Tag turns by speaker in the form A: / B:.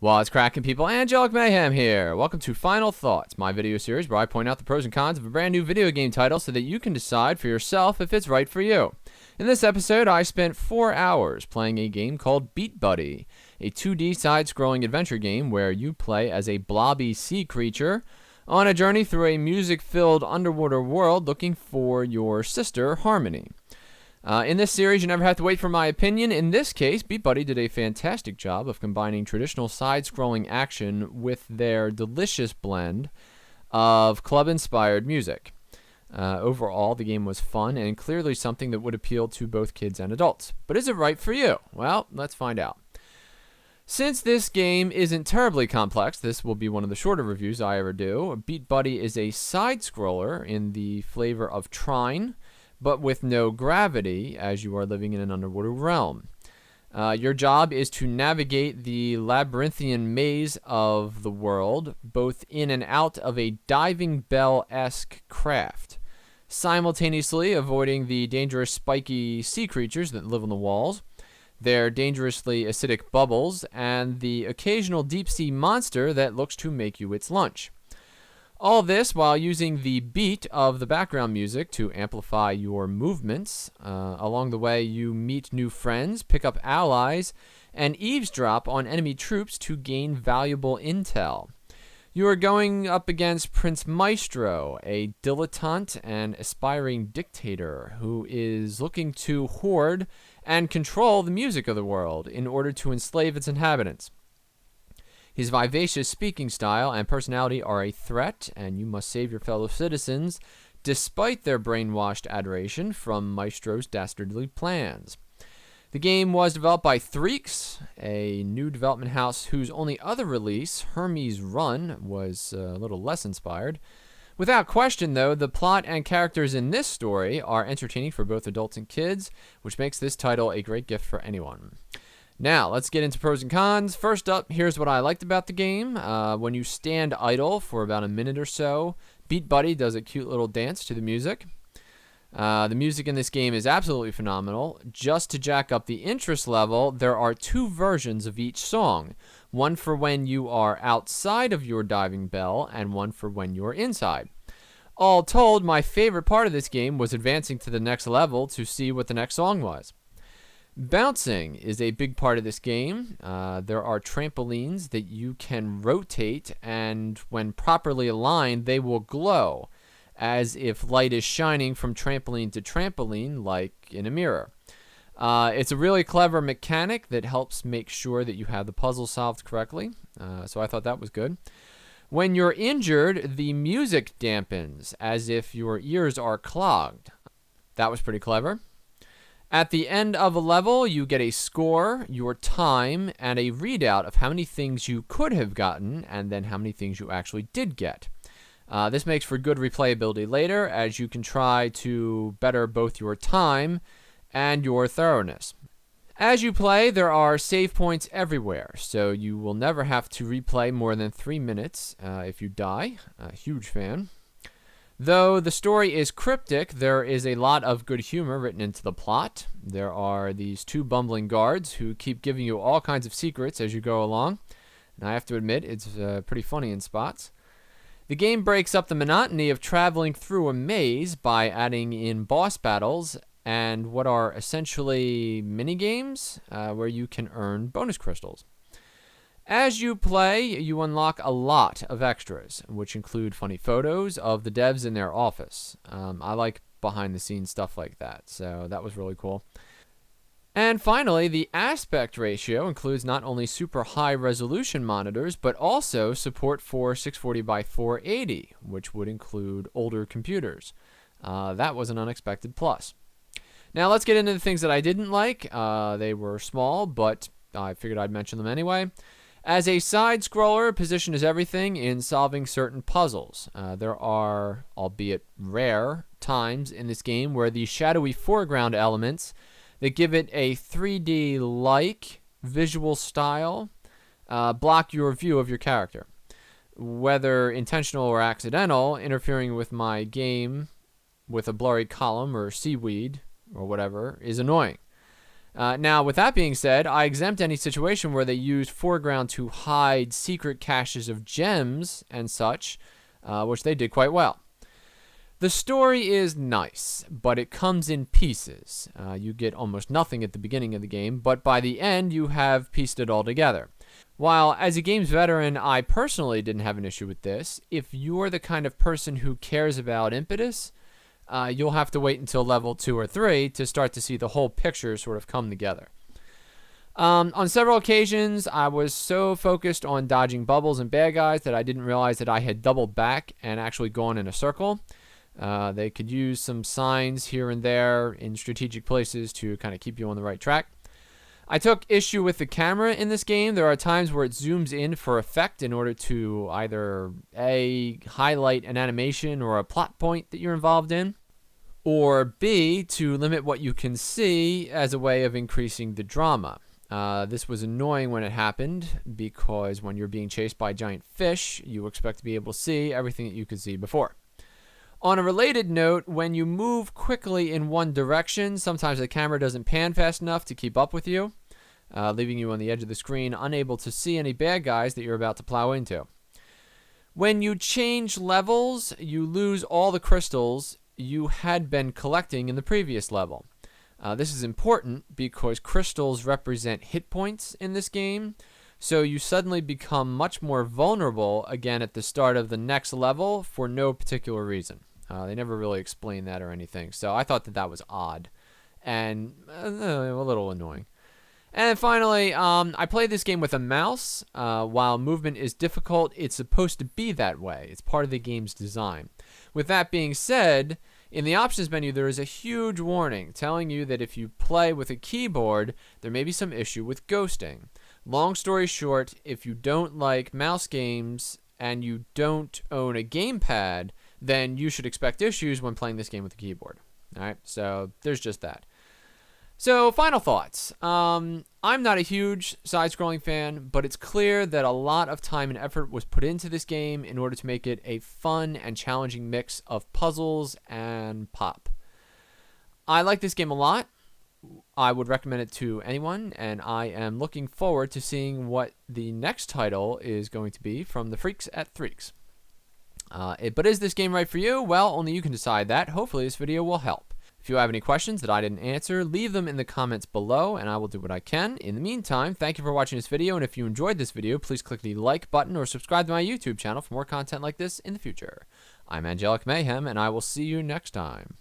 A: What's cracking, people? Angelic Mayhem here. Welcome to Final Thoughts, my video series where I point out the pros and cons of a brand new video game title so that you can decide for yourself if it's right for you. In this episode, I spent 4 hours playing a game called Beatbuddy, a 2D side-scrolling adventure game where you play as a blobby sea creature on a journey through a music-filled underwater world looking for your sister, Harmony. In this series, you never have to wait for my opinion. In this case, Beatbuddy did a fantastic job of combining traditional side-scrolling action with their delicious blend of club-inspired music. Overall, the game was fun and clearly something that would appeal to both kids and adults. But is it right for you? Well, let's find out. Since this game isn't terribly complex, this will be one of the shorter reviews I ever do. Beatbuddy is a side-scroller in the flavor of Trine, but with no gravity, as you are living in an underwater realm. Your job is to navigate the labyrinthian maze of the world, both in and out of a diving bell-esque craft, simultaneously avoiding the dangerous spiky sea creatures that live on the walls, their dangerously acidic bubbles, and the occasional deep-sea monster that looks to make you its lunch. All this while using the beat of the background music to amplify your movements. Along the way, you meet new friends, pick up allies, and eavesdrop on enemy troops to gain valuable intel. You are going up against Prince Maestro, a dilettante and aspiring dictator who is looking to hoard and control the music of the world in order to enslave its inhabitants. His vivacious speaking style and personality are a threat, and you must save your fellow citizens despite their brainwashed adoration from Maestro's dastardly plans. The game was developed by Threaks, a new development house whose only other release, Hermes Run, was a little less inspired. Without question, though, the plot and characters in this story are entertaining for both adults and kids, which makes this title a great gift for anyone. Now, let's get into pros and cons. First up, here's what I liked about the game. When you stand idle for about a minute or so, Beatbuddy does a cute little dance to the music. The music in this game is absolutely phenomenal. Just to jack up the interest level, there are 2 versions of each song. One for when you are outside of your diving bell, and one for when you're inside. All told, my favorite part of this game was advancing to the next level to see what the next song was. Bouncing is a big part of this game. There are trampolines that you can rotate, and when properly aligned, they will glow, as if light is shining from trampoline to trampoline, like in a mirror. It's a really clever mechanic that helps make sure that you have the puzzle solved correctly, so I thought that was good. When you're injured, the music dampens, as if your ears are clogged. That was pretty clever. At the end of a level, you get a score, your time, and a readout of how many things you could have gotten, and then how many things you actually did get. This makes for good replayability later, as you can try to better both your time and your thoroughness. As you play, there are save points everywhere, so you will never have to replay more than 3 minutes if you die. A huge fan. Though the story is cryptic, there is a lot of good humor written into the plot. There are these 2 bumbling guards who keep giving you all kinds of secrets as you go along. And I have to admit, it's pretty funny in spots. The game breaks up the monotony of traveling through a maze by adding in boss battles and what are essentially mini-games where you can earn bonus crystals. As you play, you unlock a lot of extras, which include funny photos of the devs in their office. I like behind-the-scenes stuff like that, so that was really cool. And finally, the aspect ratio includes not only super high-resolution monitors, but also support for 640 by 480, which would include older computers. That was an unexpected plus. Now let's get into the things that I didn't like. They were small, but I figured I'd mention them anyway. As a side-scroller, position is everything in solving certain puzzles. There are, albeit rare, times in this game where the shadowy foreground elements that give it a 3D-like visual style block your view of your character. Whether intentional or accidental, interfering with my game with a blurry column or seaweed or whatever is annoying. Now, with that being said, I exempt any situation where they use foreground to hide secret caches of gems and such, which they did quite well. The story is nice, but it comes in pieces. You get almost nothing at the beginning of the game, but by the end, you have pieced it all together. While, as a games veteran, I personally didn't have an issue with this, if you're the kind of person who cares about impetus, you'll have to wait until level 2 or 3 to start to see the whole picture sort of come together. On several occasions, I was so focused on dodging bubbles and bad guys that I didn't realize that I had doubled back and actually gone in a circle. They could use some signs here and there in strategic places to kind of keep you on the right track. I took issue with the camera in this game. There are times where it zooms in for effect in order to either A, highlight an animation or a plot point that you're involved in, or B, to limit what you can see as a way of increasing the drama. This was annoying when it happened because when you're being chased by giant fish, you expect to be able to see everything that you could see before. On a related note, when you move quickly in one direction, sometimes the camera doesn't pan fast enough to keep up with you, leaving you on the edge of the screen, unable to see any bad guys that you're about to plow into. When you change levels, you lose all the crystals you had been collecting in the previous level. This is important because crystals represent hit points in this game, so you suddenly become much more vulnerable again at the start of the next level for no particular reason. They never really explain that or anything, so I thought that that was odd and a little annoying. And finally, I played this game with a mouse. While movement is difficult, it's supposed to be that way. It's part of the game's design. With that being said, in the options menu, there is a huge warning telling you that if you play with a keyboard, there may be some issue with ghosting. Long story short, if you don't like mouse games and you don't own a gamepad, then you should expect issues when playing this game with a keyboard. All right, so there's just that. So, final thoughts. I'm not a huge side-scrolling fan, but it's clear that a lot of time and effort was put into this game in order to make it a fun and challenging mix of puzzles and pop. I like this game a lot. I would recommend it to anyone, and I am looking forward to seeing what the next title is going to be from the Freaks at Threaks. But is this game right for you? Well, only you can decide that. Hopefully this video will help. If you have any questions that I didn't answer, leave them in the comments below, and I will do what I can. In the meantime, thank you for watching this video, and if you enjoyed this video, please click the like button or subscribe to my YouTube channel for more content like this in the future. I'm Angelic Mayhem, and I will see you next time.